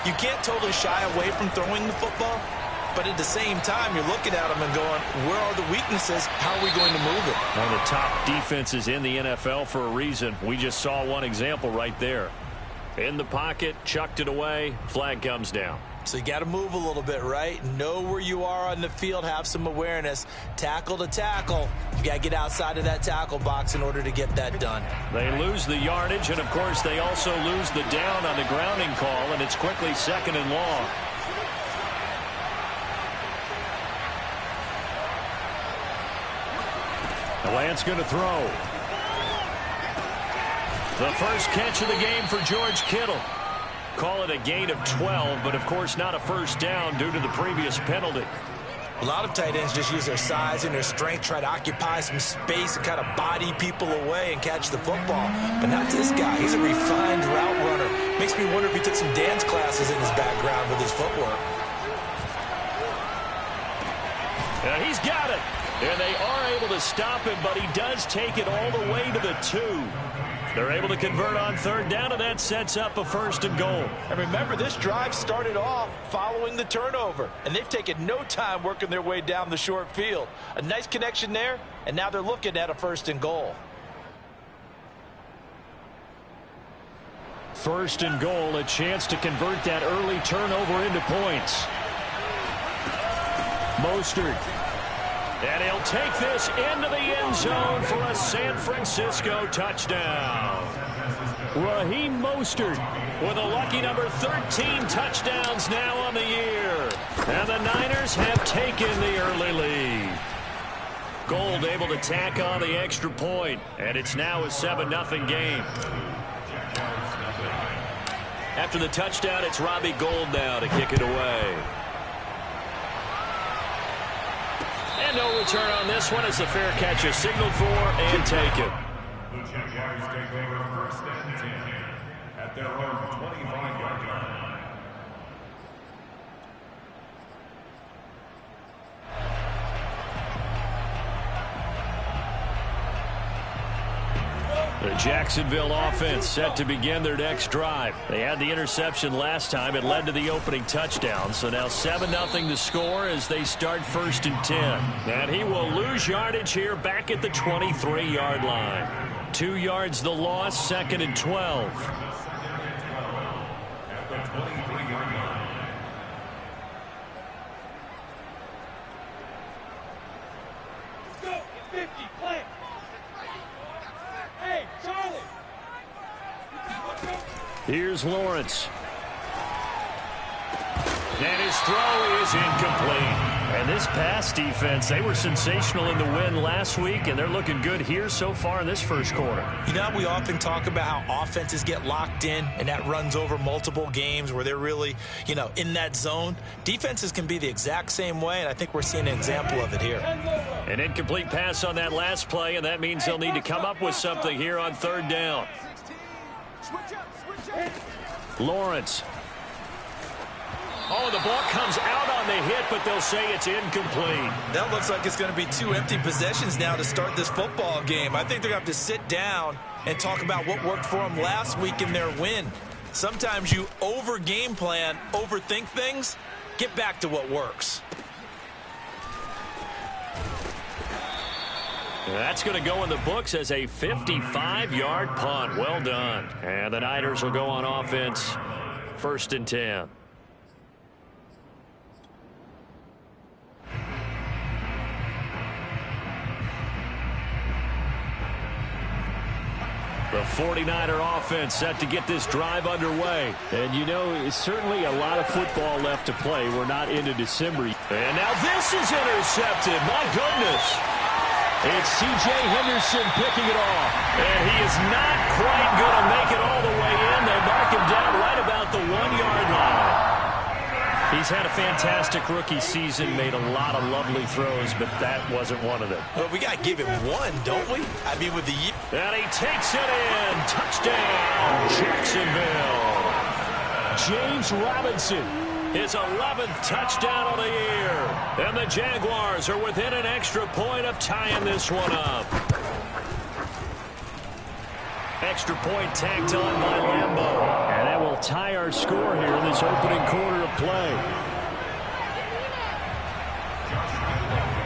You can't totally shy away from throwing the football, but at the same time, you're looking at them and going, where are the weaknesses? How are we going to move it? One of the top defenses in the NFL for a reason. We just saw one example right there. In the pocket, chucked it away, flag comes down. So you got to move a little bit, right? Know where you are on the field, have some awareness. Tackle to tackle. You got to get outside of that tackle box in order to get that done. They lose the yardage, and of course they also lose the down on the grounding call, and it's quickly 2nd and long. Lance going to throw. The first catch of the game for George Kittle. Call it a gain of 12, but of course not a first down due to the previous penalty. A lot of tight ends just use their size and their strength, try to occupy some space and kind of body people away and catch the football. But not this guy. He's a refined route runner. Makes me wonder if he took some dance classes in his background with his footwork. And he's got it. And they are able to stop him, but he does take it all the way to the 2. They're able to convert on 3rd down, and that sets up a 1st and goal. And remember, this drive started off following the turnover, and they've taken no time working their way down the short field. A nice connection there, and now they're looking at a 1st and goal. 1st and goal, a chance to convert that early turnover into points. Mostert. And he'll take this into the end zone for a San Francisco touchdown. Raheem Mostert with a lucky number 13 touchdowns now on the year. And the Niners have taken the early lead. Gold able to tack on the extra point, and it's now a 7-0 game. After the touchdown, it's Robbie Gould now to kick it away. And no return on this one as the fair catch is signaled for and taken. The Jaguars take over 1st and 10 at their own 25-yard line. The Jacksonville offense set to begin their next drive. They had the interception last time. It led to the opening touchdown. So now 7-0 to score as they start 1st and 10. And he will lose yardage here back at the 23-yard line. 2 yards the loss, 2nd and 12. At the 23-yard line. Go, 50, play. Hey, Charlie! Here's Lawrence. And his throw is incomplete. And this pass defense, they were sensational in the win last week, and they're looking good here so far in this first quarter. You know, we often talk about how offenses get locked in, and that runs over multiple games where they're really, you know, in that zone. Defenses can be the exact same way, and I think we're seeing an example of it here. An incomplete pass on that last play, and that means they'll need to come up with something here on 3rd down. Lawrence. Oh, the ball comes out on the hit, but they'll say it's incomplete. That looks like it's going to be 2 empty possessions now to start this football game. I think they're going to have to sit down and talk about what worked for them last week in their win. Sometimes you over-game plan, overthink things. Get back to what works. That's going to go in the books as a 55-yard punt. Well done. And the Niners will go on offense. 1st and 10. The 49er offense set to get this drive underway. And, you know, it's certainly a lot of football left to play. We're not into December. And now this is intercepted. My goodness. It's C.J. Henderson picking it off. And he is not quite going to make it all the way in. They mark him down right about the 1-yard line. He's had a fantastic rookie season, made a lot of lovely throws, but that wasn't one of them. Well, we got to give him one, don't we? I mean, with the... And he takes it in. Touchdown, Jacksonville. James Robinson. His 11th touchdown of the year. And the Jaguars are within an extra point of tying this one up. Extra point tacked on by Lambeau. And that will tie our score here in this opening quarter of play.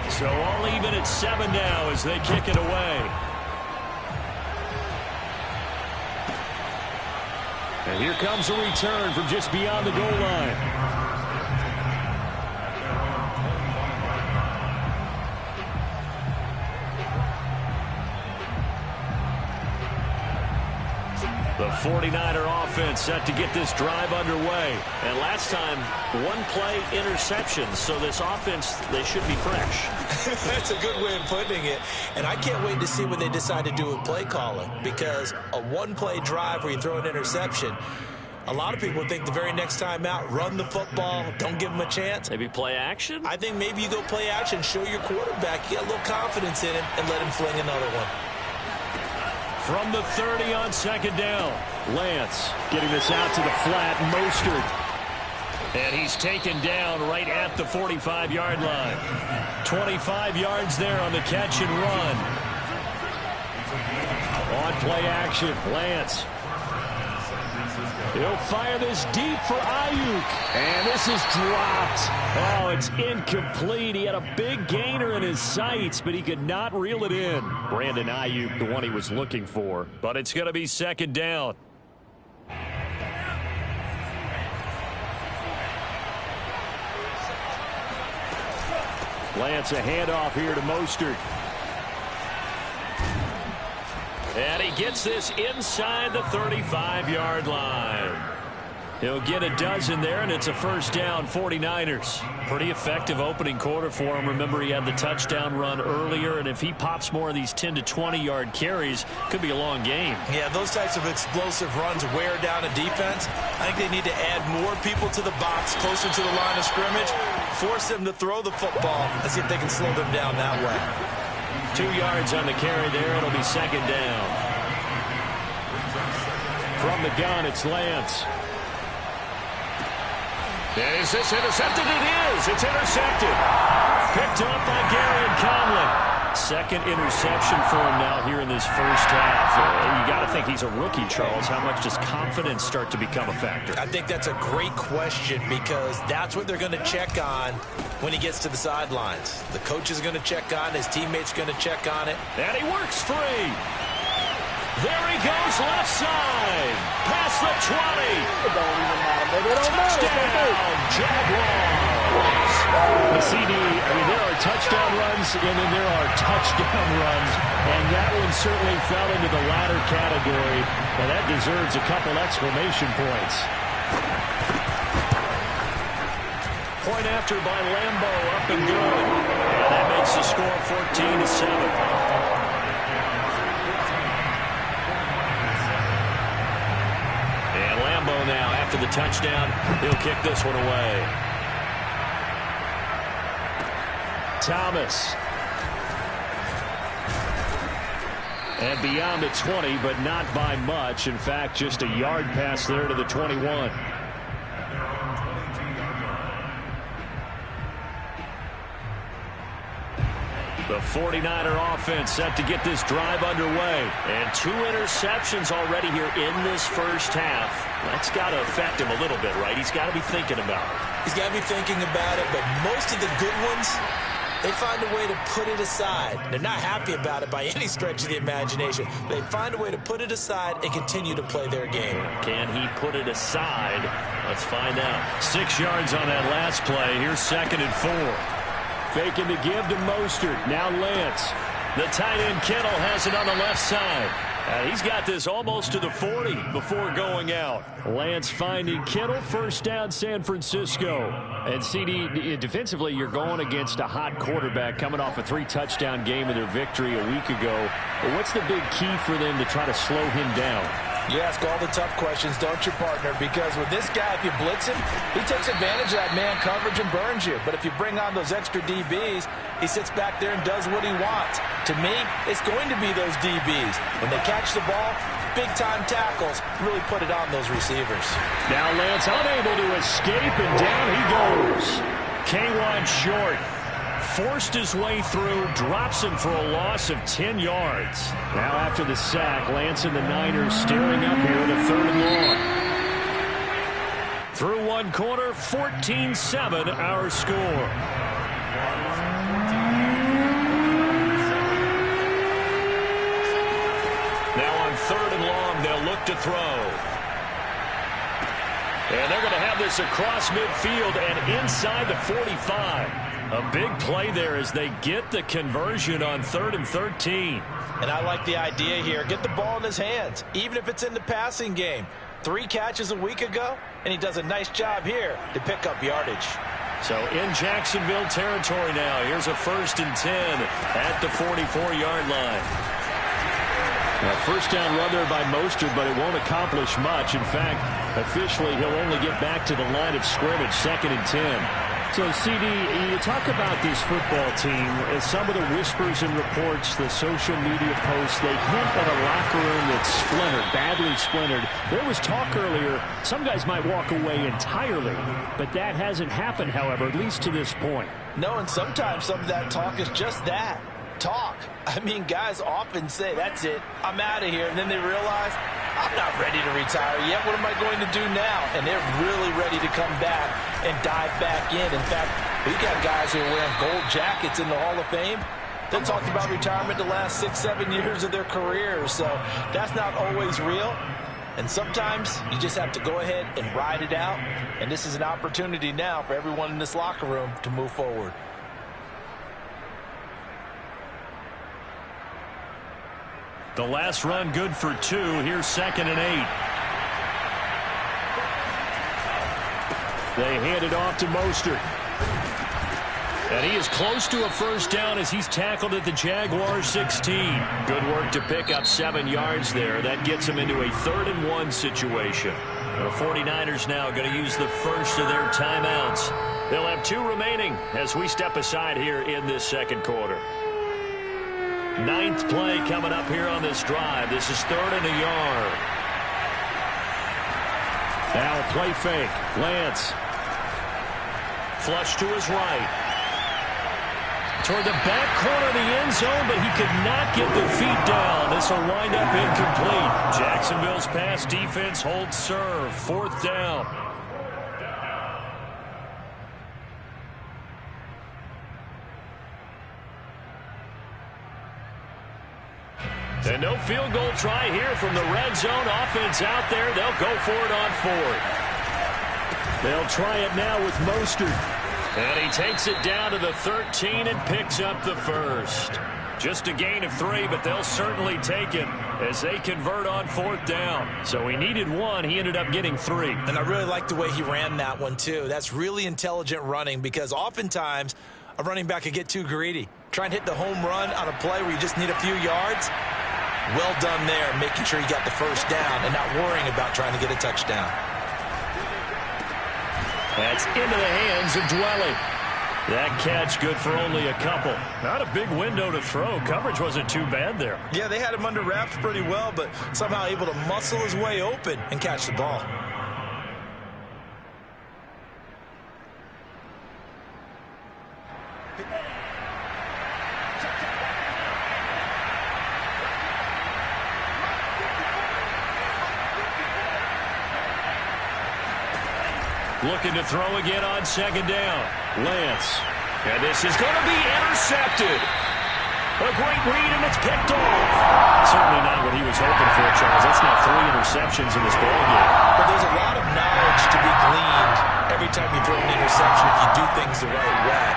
So all even at 7 now as they kick it away. And here comes a return from just beyond the goal line. The 49er offense set to get this drive underway. And last time, one play interception. So this offense, they should be fresh. That's a good way of putting it. And I can't wait to see what they decide to do with play calling. Because a one-play drive where you throw an interception, a lot of people think the very next time out, run the football, don't give them a chance. Maybe play action? I think maybe you go play action, show your quarterback, you get a little confidence in him, and let him fling another one. From the 30 on second down, Lance getting this out to the flat, Mostert. And he's taken down right at the 45-yard line. 25 yards there on the catch and run. On play action, Lance. He'll fire this deep for Ayuk. And this is dropped. Oh, it's incomplete. He had a big gainer in his sights, but he could not reel it in. Brandon Ayuk, the one he was looking for. But it's going to be second down. Lance, a handoff here to Mostert. And he gets this inside the 35-yard line. He'll get a dozen there, and it's a first down, 49ers. Pretty effective opening quarter for him. Remember, he had the touchdown run earlier, and if he pops more of these 10 to 20-yard carries, could be a long game. Yeah, those types of explosive runs wear down a defense. I think they need to add more people to the box, closer to the line of scrimmage, force them to throw the football, and see if they can slow them down that way. 2 yards on the carry there. It'll be second down. From the gun, it's Lance. Is this intercepted? It is. It's intercepted. Picked up by Gary and Conley. Second interception for him now here in this first half. And you got to think he's a rookie, Charles. How much does confidence start to become a factor? I think that's a great question because that's what they're going to check on when he gets to the sidelines. The coach is going to check on, his teammates going to check on it. And he works free. There he goes, left side. Past the 20. Touchdown, Jaguars. The CD, there are touchdown runs, and then there are touchdown runs. And that one certainly fell into the latter category. And that deserves a couple exclamation points. Point after by Lambo, up and good. And that makes the score 14-7. Now, after the touchdown, he'll kick this one away. Thomas. And beyond the 20, but not by much. In fact, just a yard pass there to the 21. The 49er offense set to get this drive underway. And 2 interceptions already here in this first half. That's got to affect him a little bit, right? He's got to be thinking about it. He's got to be thinking about it, but most of the good ones, they find a way to put it aside. They're not happy about it by any stretch of the imagination. They find a way to put it aside and continue to play their game. Can he put it aside? Let's find out. 6 yards on that last play. Here's 2nd and 4. Faking the give to Mostert. Now Lance. The tight end Kittle has it on the left side. He's got this almost to the 40 before going out. Lance finding Kittle. First down, San Francisco. And CD, defensively, you're going against a hot quarterback coming off a 3-touchdown game in their victory a week ago. But what's the big key for them to try to slow him down? You ask all the tough questions, don't you, partner? Because with this guy, if you blitz him, he takes advantage of that man coverage and burns you. But if you bring on those extra DBs, he sits back there and does what he wants. To me, it's going to be those DBs. When they catch the ball, big-time tackles really put it on those receivers. Now Lance unable to escape, and down he goes. K1 short. Forced his way through, drops him for a loss of 10 yards. Now after the sack, Lance and the Niners staring up here at a 3rd and long. one quarter, 14-7 our score. Now on 3rd and long, they'll look to throw. And they're going to have this across midfield and inside the 45. A big play there as they get the conversion on 3rd and 13. And I like the idea here. Get the ball in his hands, even if it's in the passing game. 3 catches a week ago, and he does a nice job here to pick up yardage. So in Jacksonville territory now. Here's a 1st and 10 at the 44-yard line. A first down run there by Mostert, but it won't accomplish much. In fact, officially, he'll only get back to the line of scrimmage, 2nd and 10. So, CD, you talk about this football team, as some of the whispers and reports, the social media posts, they hint at a locker room that's splintered, badly splintered. There was talk earlier, some guys might walk away entirely, but that hasn't happened, however, at least to this point. No, and sometimes some of that talk is just that. Talk. I mean, guys often say, that's it, I'm out of here, and then they realize, I'm not ready to retire yet. What am I going to do now? And they're really ready to come back and dive back in. In fact, we've got guys who are wearing gold jackets in the Hall of Fame. They talked about retirement the last 6-7 years of their careers. So that's not always real. And sometimes you just have to go ahead and ride it out. And this is an opportunity now for everyone in this locker room to move forward. The last run good for 2. Here's 2nd and 8. They hand it off to Mostert. And he is close to a first down as he's tackled at the Jaguars 16. Good work to pick up 7 yards there. That gets him into a 3rd and 1 situation. The 49ers now going to use the first of their timeouts. They'll have 2 remaining as we step aside here in this 2nd quarter. 9th play coming up here on this drive. This is 3rd and a yard. Now a play fake. Lance. Flush to his right. Toward the back corner of the end zone, but he could not get the feet down. This will wind up incomplete. Jacksonville's pass defense holds serve. 4th down. And no field goal try here from the red zone. Offense out there. They'll go for it on 4th. They'll try it now with Mostert. And he takes it down to the 13 and picks up the first. Just a gain of 3, but they'll certainly take it as they convert on 4th down. So he needed 1. He ended up getting 3. And I really like the way he ran that one, too. That's really intelligent running because oftentimes a running back could get too greedy. Try and hit the home run on a play where you just need a few yards. Well done there, making sure you got the first down and not worrying about trying to get a touchdown. That's into the hands of Dwelly. That catch good for only a couple. Not a big window to throw. Coverage wasn't too bad there. Yeah, they had him under wraps pretty well, but somehow able to muscle his way open and catch the ball. Looking to throw again on 2nd down. Lance. And this is going to be intercepted. A great read, and it's picked off. Certainly not what he was hoping for, Charles. That's now 3 interceptions in this ballgame. But there's a lot of knowledge to be gleaned every time you throw an interception if you do things the right way.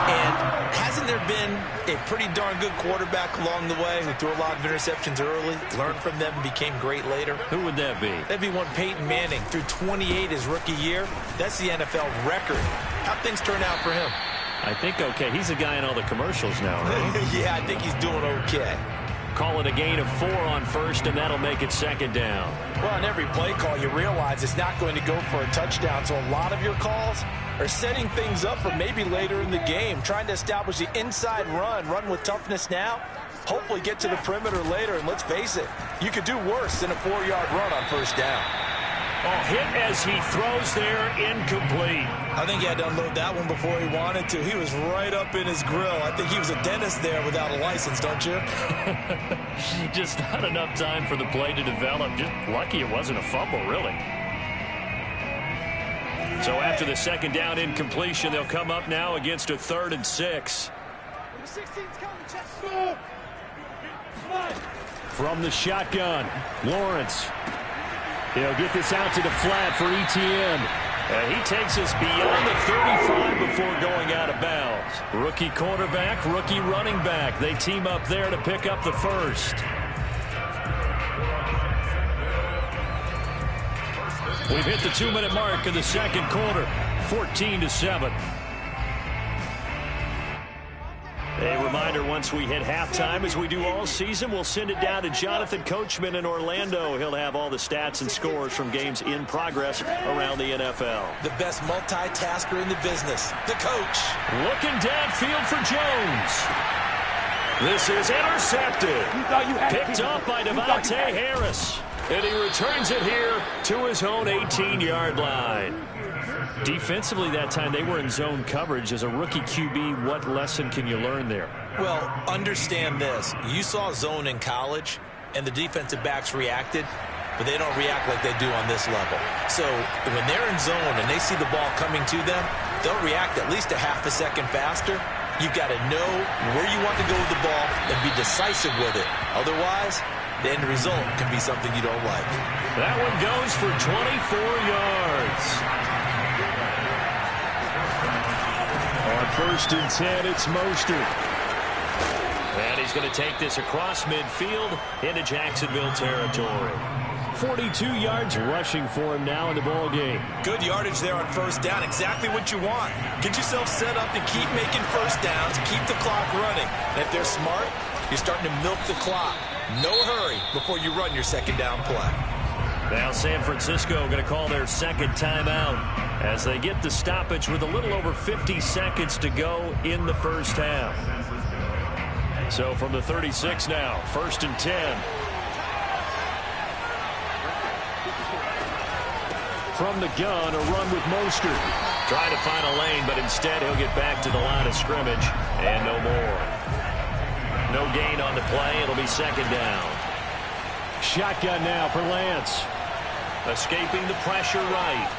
And hasn't there been a pretty darn good quarterback along the way who threw a lot of interceptions early, learned from them, and became great later? Who would that be? That'd be one Peyton Manning. Threw 28 his rookie year. That's the NFL record. How'd things turn out for him? I think okay. He's a guy in all the commercials now, right? Yeah, I think he's doing okay. Call it a gain of 4 on 1st, and that'll make it 2nd down. Well, on every play call, you realize it's not going to go for a touchdown, so a lot of your calls are setting things up for maybe later in the game, trying to establish the inside run with toughness now, hopefully get to the perimeter later, and let's face it, you could do worse than a 4-yard run on 1st down. Oh, hit as he throws there, incomplete. I think he had to unload that one before he wanted to. He was right up in his grill. I think he was a dentist there without a license, don't you? Just not enough time for the play to develop. Just lucky it wasn't a fumble, really. So after the second down incompletion, they'll come up now against a 3rd and 6. From the shotgun, Lawrence. He'll get this out to the flat for Etienne. And he takes us beyond the 35 before going out of bounds. Rookie quarterback, rookie running back. They team up there to pick up the first. We've hit the 2-minute mark in the second quarter, 14-7. A reminder, once we hit halftime, as we do all season, we'll send it down to Jonathan Coachman in Orlando. He'll have all the stats and scores from games in progress around the NFL. The best multitasker in the business, the coach. Looking downfield for Jones. This is intercepted. Picked up by Devontae Harris. And he returns it here to his own 18-yard line. Defensively that time, they were in zone coverage. As a rookie QB, what lesson can you learn there? Well, understand this. You saw zone in college, and the defensive backs reacted, but they don't react like they do on this level. So when they're in zone and they see the ball coming to them, they'll react at least a half a second faster. You've got to know where you want to go with the ball and be decisive with it. Otherwise, the end result can be something you don't like. That one goes for 24 yards. On 1st and 10, it's Mostert. And he's going to take this across midfield into Jacksonville territory. 42 yards rushing for him now in the ball game. Good yardage there on 1st down. Exactly what you want. Get yourself set up to keep making 1st downs, keep the clock running. And if they're smart, you're starting to milk the clock. No hurry before you run your 2nd down play. Now San Francisco going to call their 2nd timeout as they get the stoppage with a little over 50 seconds to go in the 1st half. So from the 36 now, 1st and 10. From the gun, a run with Mostert. Trying to find a lane, but instead he'll get back to the line of scrimmage and no more. No gain on the play. It'll be 2nd down. Shotgun now for Lance. Escaping the pressure right.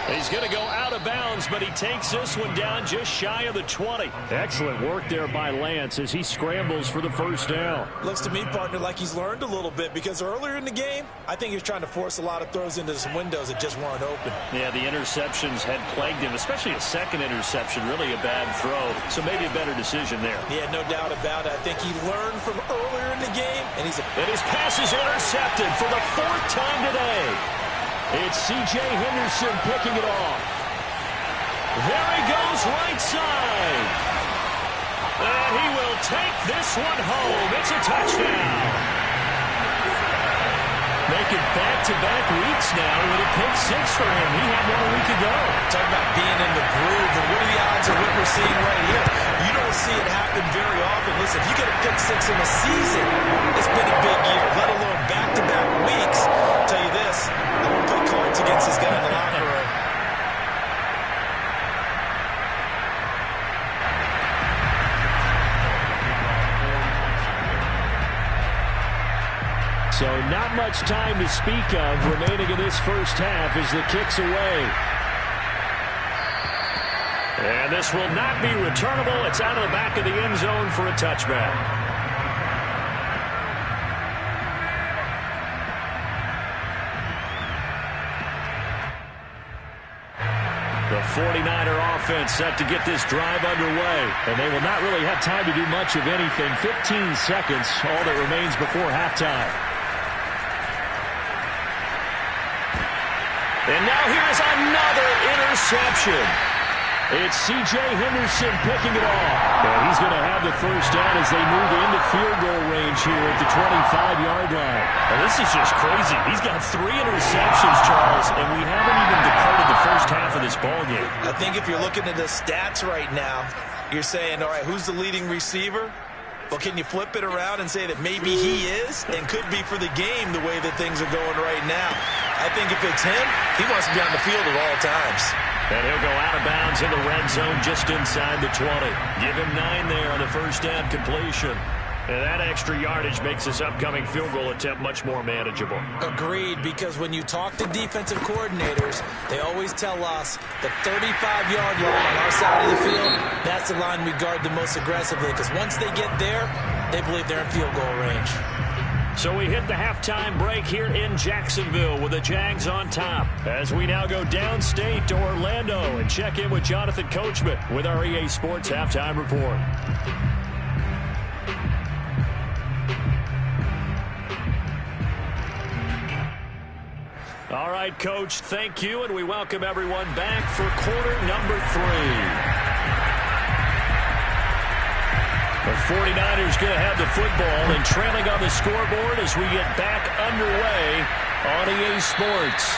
He's going to go out of bounds, but he takes this one down just shy of the 20. Excellent work there by Lance as he scrambles for the 1st down. Looks to me, partner, like he's learned a little bit, because earlier in the game, I think he was trying to force a lot of throws into some windows that just weren't open. Yeah, the interceptions had plagued him, especially a 2nd interception, really a bad throw. So maybe a better decision there. Yeah, no doubt about it. I think he learned from earlier in the game, and his pass is intercepted for the 4th time today. It's C.J. Henderson picking it off. There he goes right side. And he will take this one home. It's a touchdown. Making back-to-back weeks now with a pick 6 for him. He had 1 week ago. Talk about being in the groove, and what are the odds of what we're seeing right here? You don't see it happen very often. Listen, if you get a pick 6 in a season, it's been a big year, let alone back-to-back weeks. I'll tell you this, I won't play cards against this guy in the locker room. So not much time to speak of remaining in this 1st half as the kick's away. And this will not be returnable. It's out of the back of the end zone for a touchback. The 49er offense set to get this drive underway. And they will not really have time to do much of anything. 15 seconds, all that remains before halftime. And now here's another interception. It's C.J. Henderson picking it off. And he's going to have the 1st down as they move into field goal range here at the 25-yard line. And this is just crazy. He's got 3 interceptions, Charles, and we haven't even departed the 1st half of this ballgame. I think if you're looking at the stats right now, you're saying, all right, who's the leading receiver? Well, can you flip it around and say that maybe he is and could be for the game the way that things are going right now? I think if it's him, he wants to be on the field at all times. And he'll go out of bounds in the red zone just inside the 20. Give him 9 there on the 1st down completion. And that extra yardage makes this upcoming field goal attempt much more manageable. Agreed, because when you talk to defensive coordinators, they always tell us the 35-yard line on our side of the field, that's the line we guard the most aggressively, because once they get there, they believe they're in field goal range. So we hit the halftime break here in Jacksonville with the Jags on top. As we now go downstate to Orlando and check in with Jonathan Coachman with our EA Sports Halftime Report. All right, Coach, thank you, and we welcome everyone back for quarter number 3. The 49ers going to have the football and trailing on the scoreboard as we get back underway on EA Sports.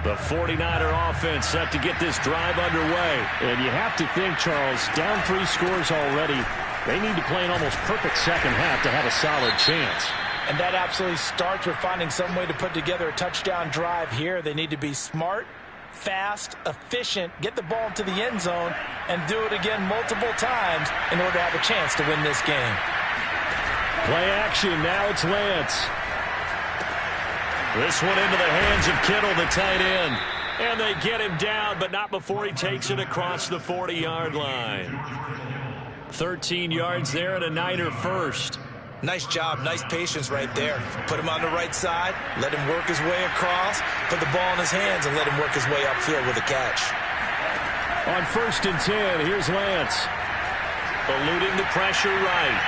The 49er offense set to get this drive underway. And you have to think, Charles, down 3 scores already. They need to play an almost perfect second half to have a solid chance. And that absolutely starts with finding some way to put together a touchdown drive here. They need to be smart, fast, efficient, get the ball to the end zone, and do it again multiple times in order to have a chance to win this game. Play action. Now it's Lance. This one into the hands of Kittle, the tight end. And they get him down, but not before he takes it across the 40-yard line. 13 yards there and a Niner first. Nice job, nice patience right there. Put him on the right side, let him work his way across, put the ball in his hands, and let him work his way upfield with a catch. On 1st and 10, here's Lance. Eluding the pressure right.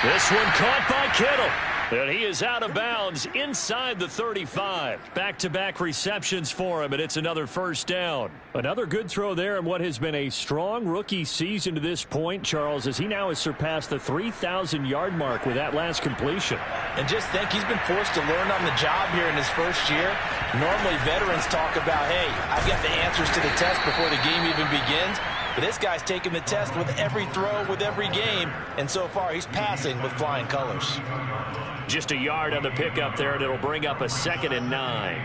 This one caught by Kittle. And he is out of bounds inside the 35. Back-to-back receptions for him, and it's another first down. Another good throw there in what has been a strong rookie season to this point, Charles, as he now has surpassed the 3,000-yard mark with that last completion. And just think, he's been forced to learn on the job here in his first year. Normally, veterans talk about, hey, I've got the answers to the test before the game even begins. But this guy's taking the test with every throw, with every game, and so far he's passing with flying colors. Just a yard on the pickup there, and it'll bring up a 2nd and 9.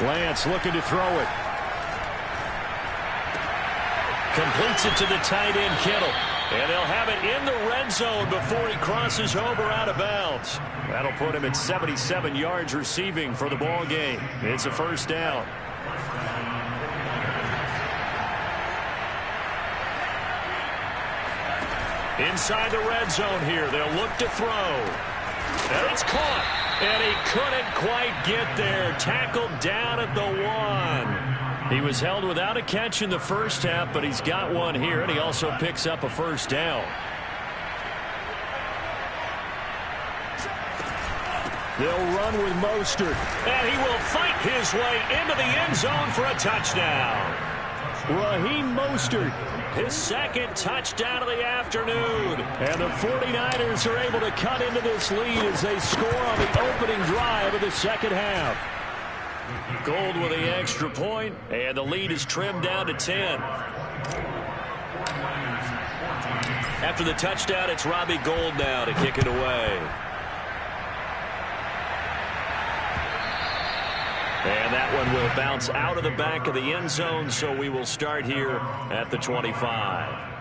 Lance looking to throw it. Completes it to the tight end, Kittle. And they'll have it in the red zone before he crosses over out of bounds. That'll put him at 77 yards receiving for the ball game. It's a first down. Inside the red zone here, they'll look to throw. And it's caught. And he couldn't quite get there. Tackled down at the 1. He was held without a catch in the first half, but he's got one here, and he also picks up a first down. They'll run with Mostert. And he will fight his way into the end zone for a touchdown. Raheem Mostert. His 2nd touchdown of the afternoon. And the 49ers are able to cut into this lead as they score on the opening drive of the second half. Gold with the extra point, and the lead is trimmed down to 10. After the touchdown, it's Robbie Gould now to kick it away. And that one will bounce out of the back of the end zone, so we will start here at the 25.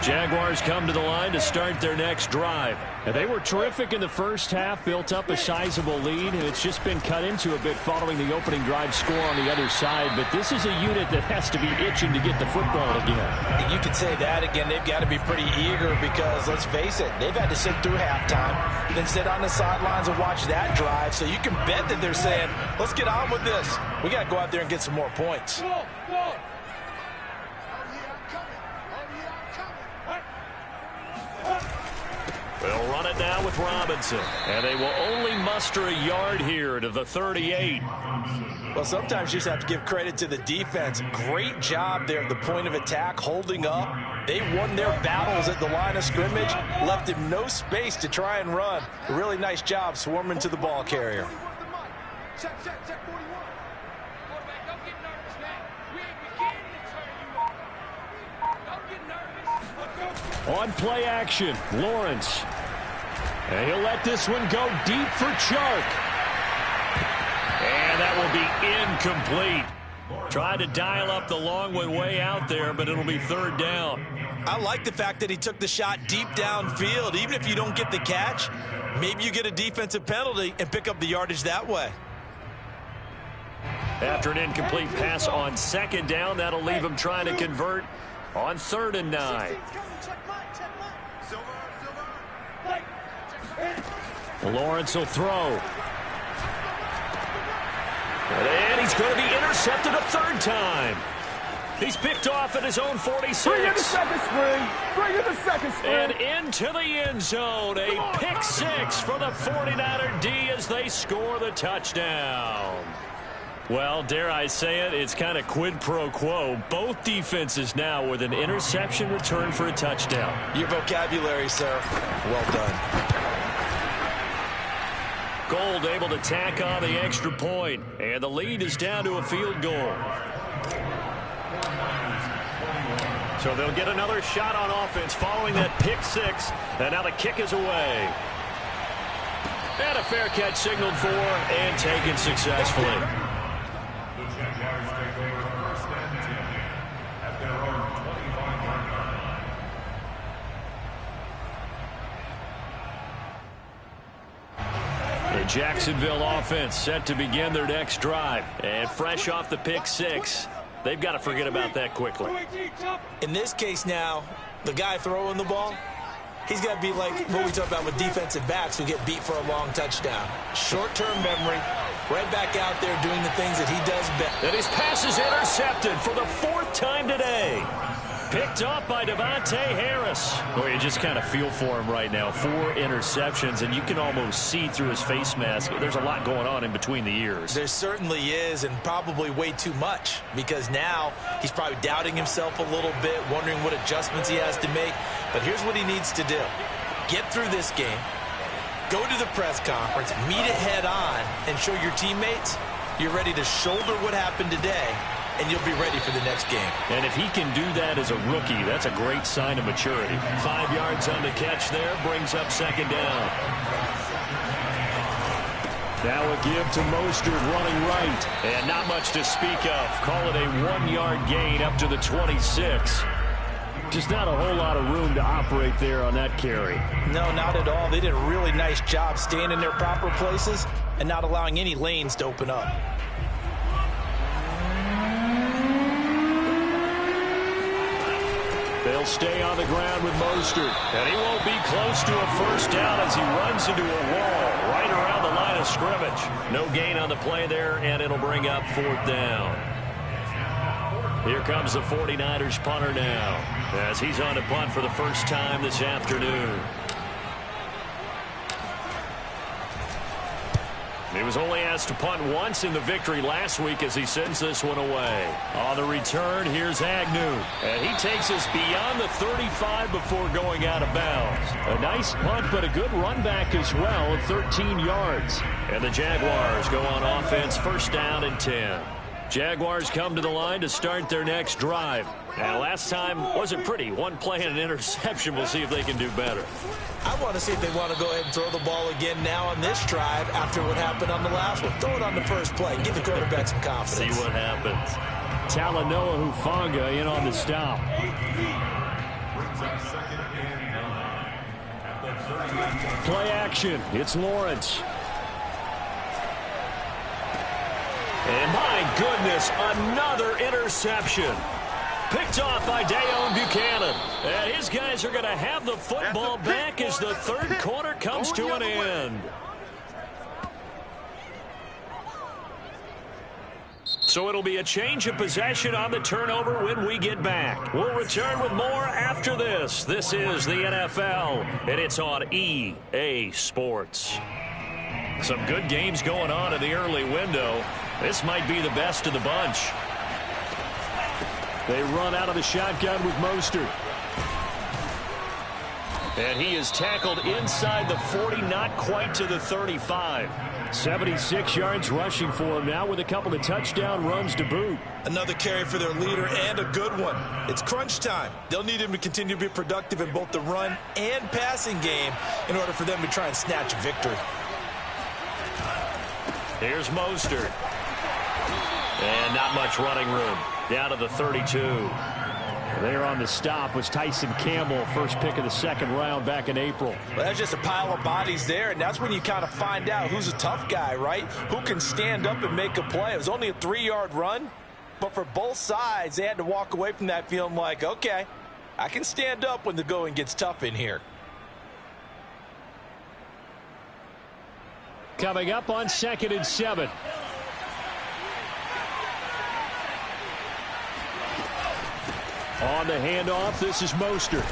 Jaguars come to the line to start their next drive. And they were terrific in the first half, built up a sizable lead, and it's just been cut into a bit following the opening drive score on the other side. But this is a unit that has to be itching to get the football again. You could say that again. They've got to be pretty eager because, let's face it, they've had to sit through halftime, then sit on the sidelines and watch that drive. So you can bet that they're saying, let's get on with this. We got to go out there and get some more points. Go, go. They'll run it now with Robinson. And they will only muster a yard here to the 38. Well, sometimes you just have to give credit to the defense. Great job there at the point of attack, holding up. They won their battles at the line of scrimmage, left him no space to try and run. A really nice job swarming to the ball carrier. Check 41. Quarterback, don't get nervous, man. We ain't beginning to turn you up. Don't get nervous. On play action, Lawrence. And he'll let this one go deep for Chark. And that will be incomplete. Tried to dial up the long one way out there, but it'll be third down. I like the fact that he took the shot deep downfield. Even if you don't get the catch, maybe you get a defensive penalty and pick up the yardage that way. After an incomplete pass on second down, that'll leave him trying to convert on 3rd and 9. Lawrence will throw. And he's going to be intercepted a 3rd time. He's picked off at his own 46. Bring in the second string. Bring in the second string. And into the end zone. A pick 6 for the 49er D as they score the touchdown. Well, dare I say it, it's kind of quid pro quo. Both defenses now with an interception return for a touchdown. Your vocabulary, sir. Well done. Gold able to tack on the extra point, and the lead is down to a field goal. So they'll get another shot on offense following that pick 6, and now the kick is away. And a fair catch signaled for and taken successfully. The Jaguars take over 1st and 10 at their own 25-yard line. The Jacksonville offense set to begin their next drive. And fresh off the pick 6, they've got to forget about that quickly. In this case now, the guy throwing the ball, he's got to be like what we talk about with defensive backs who get beat for a long touchdown. Short-term memory, right back out there doing the things that he does best. And his pass is intercepted for the 4th time today. Picked up by Devontae Harris. Boy, you just kind of feel for him right now. 4 interceptions, and you can almost see through his face mask. There's a lot going on in between the ears. There certainly is, and probably way too much, because now he's probably doubting himself a little bit, wondering what adjustments he has to make. But here's what he needs to do. Get through this game, go to the press conference, meet it head on, and show your teammates you're ready to shoulder what happened today, and you'll be ready for the next game. And if he can do that as a rookie, that's a great sign of maturity. 5 yards on the catch there, brings up 2nd down. Now a give to Mostert running right. And not much to speak of. Call it a 1-yard gain up to the 26. Just not a whole lot of room to operate there on that carry. No, not at all. They did a really nice job staying in their proper places and not allowing any lanes to open up. They'll stay on the ground with Mostert. And he won't be close to a 1st down as he runs into a wall right around the line of scrimmage. No gain on the play there, and it'll bring up 4th down. Here comes the 49ers punter now as he's on to punt for the first time this afternoon. He was only asked to punt once in the victory last week as he sends this one away. On the return, here's Agnew. And he takes us beyond the 35 before going out of bounds. A nice punt, but a good run back as well at 13 yards. And the Jaguars go on offense, 1st down and 10. Jaguars come to the line to start their next drive. And last time wasn't pretty. 1 play and an interception. We'll see if they can do better. I want to see if they want to go ahead and throw the ball again now on this drive after what happened on the last one. Throw it on the first play. Give the quarterback some confidence. See what happens. Talanoa Hufanga in on the stop. Play action. It's Lawrence. And my goodness, another interception. Picked off by Dayon Buchanan. And his guys are going to have the football back as the 3rd quarter comes to an end. So it'll be a change of possession on the turnover when we get back. We'll return with more after this. This is the NFL, and it's on EA Sports. Some good games going on in the early window. This might be the best of the bunch. They run out of the shotgun with Mostert. And he is tackled inside the 40, not quite to the 35. 76 yards rushing for him now with a couple of touchdown runs to boot. Another carry for their leader and a good one. It's crunch time. They'll need him to continue to be productive in both the run and passing game in order for them to try and snatch a victory. Here's Mostert. And not much running room. Down to the 32. There on the stop was Tyson Campbell, first pick of the second round back in April. Well, that's just a pile of bodies there, and that's when you kind of find out who's a tough guy, right? Who can stand up and make a play. It was only a 3-yard run, but for both sides, they had to walk away from that feeling like, okay, I can stand up when the going gets tough in here. Coming up on 2nd and 7. On the handoff, this is Mostert.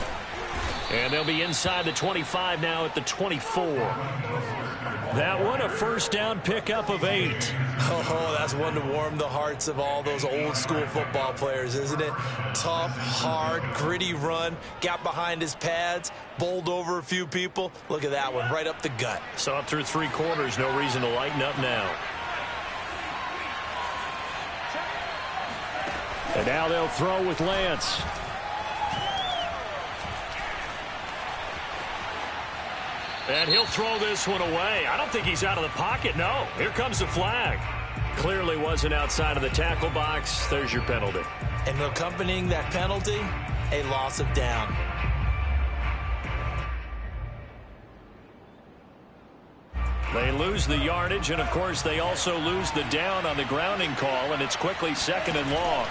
And they'll be inside the 25 now at the 24. That one, a first down pickup of 8. Oh, that's one to warm the hearts of all those old school football players, isn't it? Tough, hard, gritty run, got behind his pads, bowled over a few people. Look at that one, right up the gut. Saw it through 3 quarters, no reason to lighten up now. And now they'll throw with Lance. And he'll throw this one away. I don't think he's out of the pocket, no. Here comes the flag. Clearly wasn't outside of the tackle box. There's your penalty. And accompanying that penalty, a loss of down. They lose the yardage, and of course they also lose the down on the grounding call, and it's quickly 2nd and long.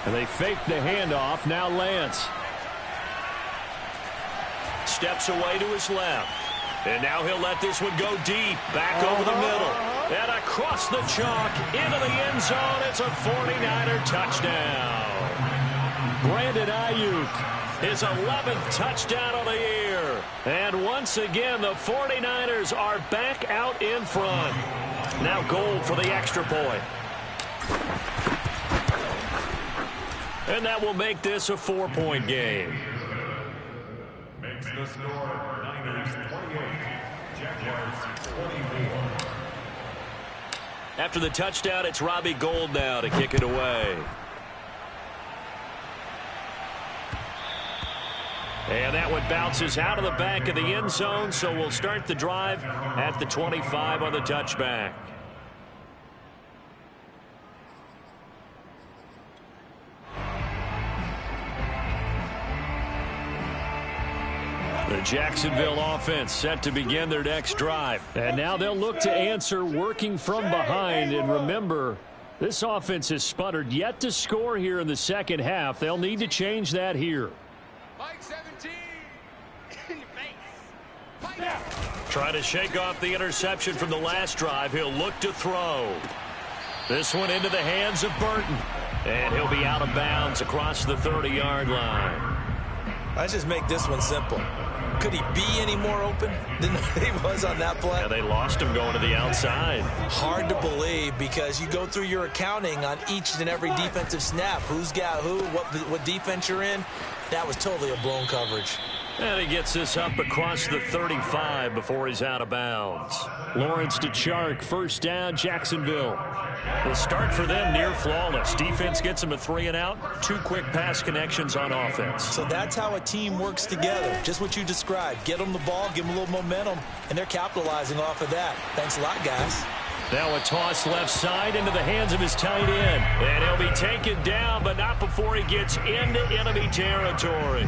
And they fake the handoff. Now Lance. Steps away to his left. And now he'll let this one go deep. Back over the middle. And across the chalk into the end zone. It's a 49er touchdown. Brandon Ayuk. His 11th touchdown of the year. And once again, the 49ers are back out in front. Now Gold for the extra point. And that will make this a 4-point game. Makes the score Niners 28, Jaguars 24. After the touchdown, it's Robbie Gould now to kick it away. And that one bounces out of the back of the end zone, so we'll start the drive at the 25 on the touchback. The Jacksonville offense set to begin their next drive. And now they'll look to answer working from behind. And remember, this offense has sputtered yet to score here in the second half. They'll need to change that here. Mike 17. In your face. Trying to shake off the interception from the last drive. He'll look to throw. This one into the hands of Burton. And he'll be out of bounds across the 30-yard line. Let's just make this one simple. Could he be any more open than he was on that play? Yeah, they lost him going to the outside. Hard to believe because you go through your accounting on each and every defensive snap. Who's got who, what defense you're in. That was totally a blown coverage. And he gets this up across the 35 before he's out of bounds. Lawrence to Chark, first down, Jacksonville. The start for them near flawless. Defense gets them a 3-and-out. 2 quick pass connections on offense. So that's how a team works together. Just what you described. Get them the ball, give them a little momentum, and they're capitalizing off of that. Thanks a lot, guys. Now a toss left side into the hands of his tight end. And he'll be taken down, but not before he gets into enemy territory.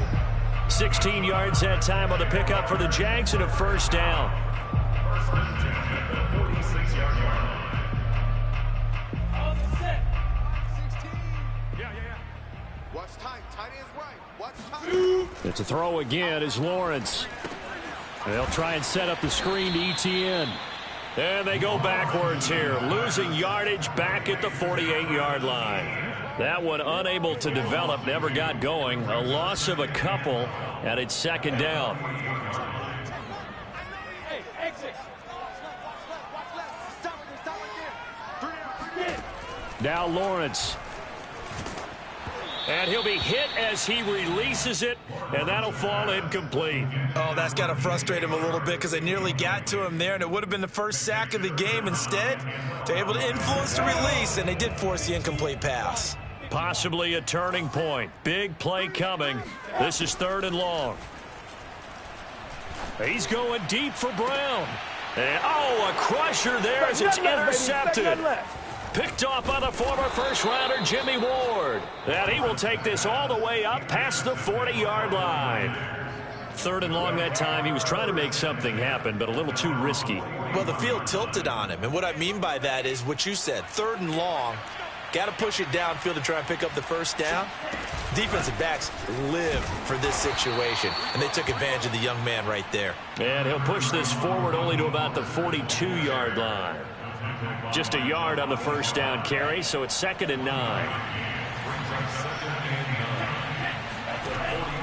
16 yards that time on the pickup for the Jags and a first down. It's a throw again as Lawrence. They'll try and set up the screen to ETN. And they go backwards here, losing yardage back at the 48-yard line. That one unable to develop, never got going. A loss of a couple, and it's second down. Now Lawrence. And he'll be hit as he releases it, and that'll fall incomplete. Oh, that's got to frustrate him a little bit because they nearly got to him there, and it would have been the first sack of the game. Instead, they're able to influence the release, and they did force the incomplete pass. Possibly a turning point. Big play coming. This is 3rd and long. He's going deep for Brown. And, oh, a crusher there as it's intercepted. Picked off by the former first-rounder Jimmy Ward. And he will take this all the way up past the 40-yard line. 3rd and long that time. He was trying to make something happen, but a little too risky. Well, the field tilted on him. And what I mean by that is what you said. 3rd and long. Got to push it downfield to try and pick up the first down. Defensive backs live for this situation, and they took advantage of the young man right there. And he'll push this forward only to about the 42-yard line. Just a yard on the first down carry, so it's 2nd and 9.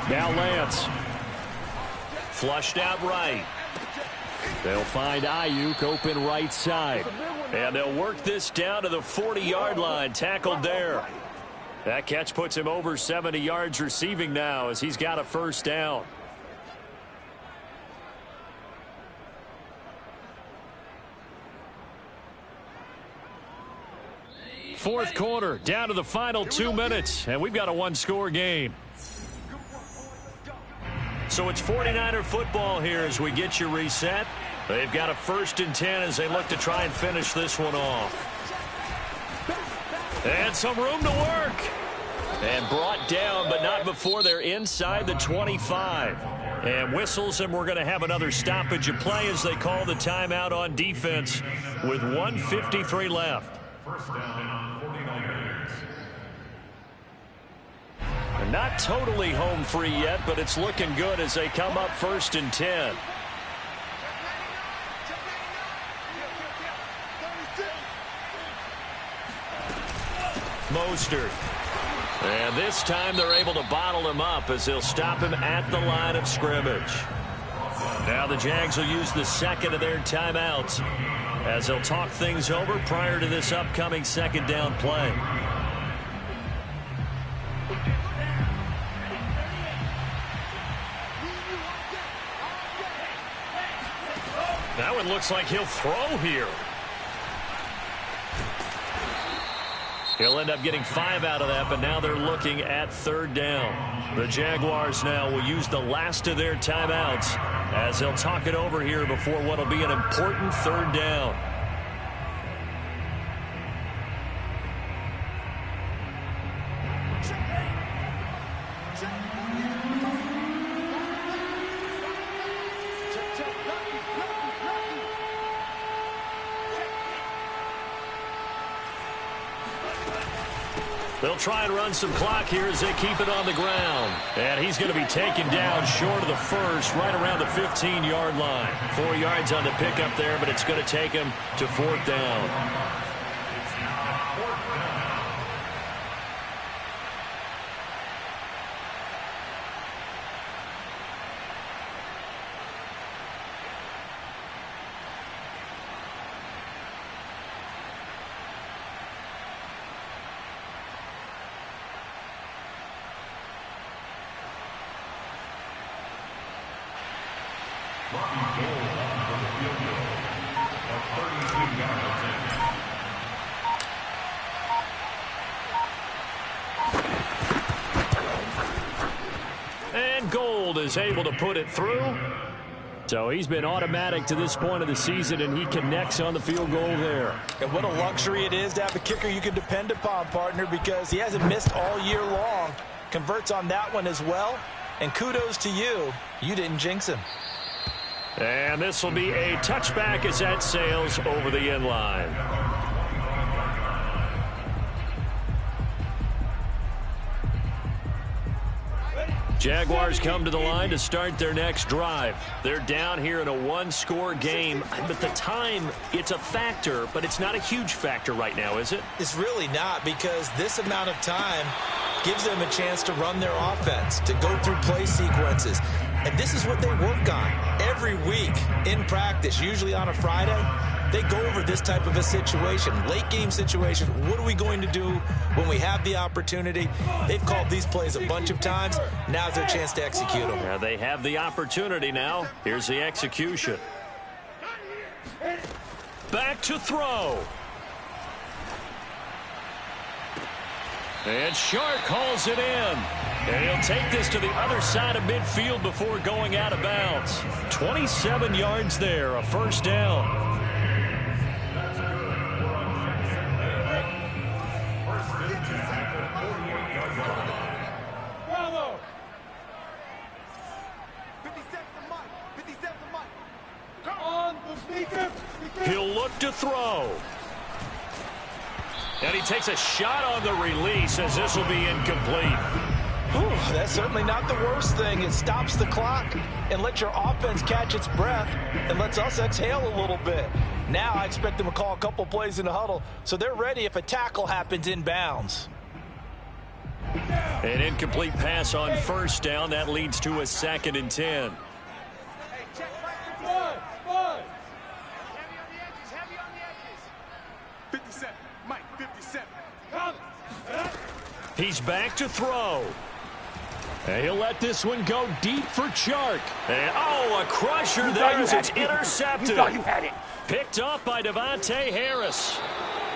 Now Lance. Flushed out right. They'll find Ayuk open right side. And they'll work this down to the 40-yard line, tackled there. That catch puts him over 70 yards receiving now as he's got a first down. Fourth quarter, down to the final 2 minutes, and we've got a one-score game. So it's 49er football here as we get you reset. They've got a 1st and 10 as they look to try and finish this one off. And some room to work. And brought down, but not before they're inside the 25. And whistles, and we're going to have another stoppage of play as they call the timeout on defense with 1:53 left. First down, 49ers. Not totally home free yet, but it's looking good as they come up 1st and 10. Mostert. And this time they're able to bottle him up as they'll stop him at the line of scrimmage. Now the Jags will use the 2nd of their timeouts as they'll talk things over prior to this upcoming 2nd down play. That one looks like he'll throw here. He'll end up getting 5 out of that, but now they're looking at 3rd down. The Jaguars now will use the last of their timeouts as they'll talk it over here before what will be an important 3rd down. They'll try and run some clock here as they keep it on the ground. And he's going to be taken down short of the first, right around the 15-yard line. 4 yards on the pickup there, but it's going to take him to 4th down. And Gold is able to put it through. So he's been automatic to this point of the season, and he connects on the field goal there. And what a luxury it is to have a kicker you can depend upon, partner, because he hasn't missed all year long. Converts on that one as well. And kudos to you. You didn't jinx him. And this will be a touchback as that sails over the end line. Jaguars come to the line to start their next drive. They're down here in a one-score game, but the time, it's a factor, but it's not a huge factor right now, is it? It's really not, because this amount of time gives them a chance to run their offense, to go through play sequences. And this is what they work on every week in practice, usually on a Friday. They go over this type of a situation, late game situation. What are we going to do when we have the opportunity? They've called these plays a bunch of times. Now's their chance to execute them. Yeah, they have the opportunity now. Here's the execution. Back to throw. And Shark hauls it in. And he'll take this to the other side of midfield before going out of bounds. 27 yards there, a first down. He'll look to throw. And he takes a shot on the release as this will be incomplete. Whew, that's certainly not the worst thing. It stops the clock and lets your offense catch its breath and lets us exhale a little bit. Now I expect them to call a couple plays in the huddle so they're ready if a tackle happens inbounds. An incomplete pass on first down. That leads to a 2nd and 10. He's back to throw. And he'll let this one go deep for Chark. And, a crusher there as it's intercepted. You thought you had it. Picked up by Devontae Harris.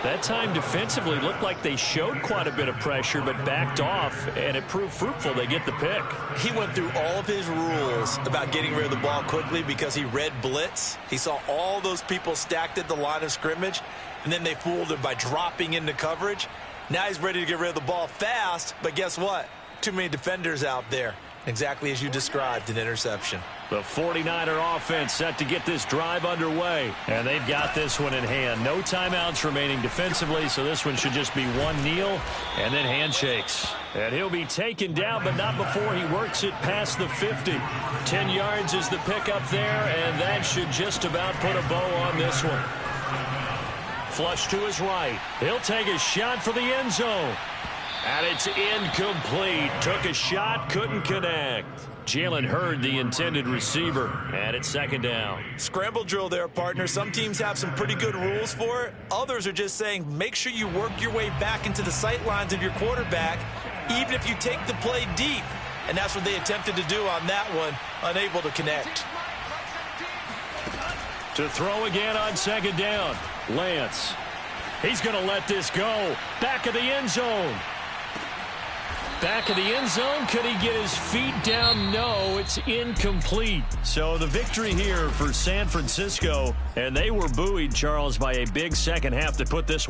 That time defensively looked like they showed quite a bit of pressure but backed off, and it proved fruitful. They get the pick. He went through all of his rules about getting rid of the ball quickly because he read blitz. He saw all those people stacked at the line of scrimmage, and then they fooled him by dropping into coverage. Now he's ready to get rid of the ball fast, but guess what? Too many defenders out there. Exactly as you described, an interception. The 49er offense set to get this drive underway. And they've got this one in hand. No timeouts remaining defensively, so this one should just be one kneel and then handshakes. And he'll be taken down, but not before he works it past the 50. 10 yards is the pickup there, and that should just about put a bow on this one. Flush to his right. He'll take a shot for the end zone. And it's incomplete. Took a shot, couldn't connect. Jalen Hurd, the intended receiver, and it's 2nd down. Scramble drill there, partner. Some teams have some pretty good rules for it. Others are just saying make sure you work your way back into the sight lines of your quarterback, even if you take the play deep. And that's what they attempted to do on that one, unable to connect. To throw again on 2nd down. Lance. He's going to let this go. Back of the end zone. Back of the end zone. Could he get his feet down? No, it's incomplete. So the victory here for San Francisco, and they were buoyed, Charles, by a big second half to put this one